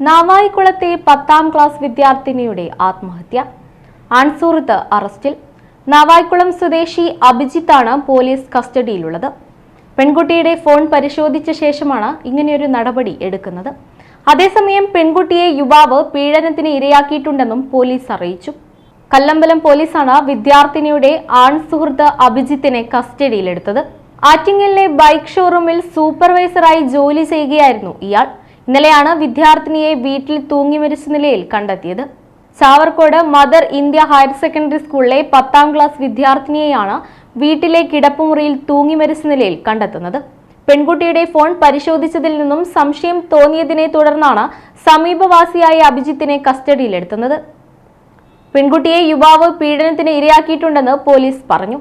നാവായിക്കുളത്തെ 10ാം class വിദ്യാർത്ഥിനിയുടെ ആത്മഹത്യ. ആൺസുഹൃത്ത് അറസ്റ്റിൽ. നാവായിക്കുളം സ്വദേശി അഭിജിത്താണ് പോലീസ് കസ്റ്റഡിയിലുള്ളത്. പെൺകുട്ടിയുടെ ഫോൺ പരിശോധിച്ച ശേഷമാണ് ഇങ്ങനെയൊരു നടപടി എടുക്കുന്നത്. അതേസമയം പെൺകുട്ടിയെ യുവാവ് പീഡനത്തിന് ഇരയാക്കിയിട്ടുണ്ടെന്നും പോലീസ് അറിയിച്ചു. കല്ലമ്പലം പോലീസാണ് വിദ്യാർത്ഥിനിയുടെ ആൺസുഹൃത്ത് അഭിജിത്തിനെ കസ്റ്റഡിയിലെടുത്തത്. ആറ്റിങ്ങലിലെ ബൈക്ക് ഷോറൂമിൽ സൂപ്പർവൈസറായി ജോലി ചെയ്യുകയായിരുന്നു ഇയാൾ. ഇന്നലെയാണ് വിദ്യാർത്ഥിനിയെ വീട്ടിൽ തൂങ്ങി മരിച്ച നിലയിൽ കണ്ടെത്തിയത്. Chavarcode mother India higher secondary സ്കൂളിലെ 10ാം ക്ലാസ് വിദ്യാർത്ഥിനിയെയാണ് വീട്ടിലെ കിടപ്പുമുറിയിൽ തൂങ്ങി മരിച്ച നിലയിൽ കണ്ടെത്തുന്നത്. പെൺകുട്ടിയുടെ ഫോൺ പരിശോധിച്ചതിൽ നിന്നും സംശയം തോന്നിയതിനെ തുടർന്നാണ് സമീപവാസിയായ അഭിജിത്തിനെ കസ്റ്റഡിയിലെടുത്തത്. പെൺകുട്ടിയെ യുവാവ് പീഡനത്തിന് ഇരയാക്കിയിട്ടുണ്ടെന്ന് പോലീസ് പറഞ്ഞു.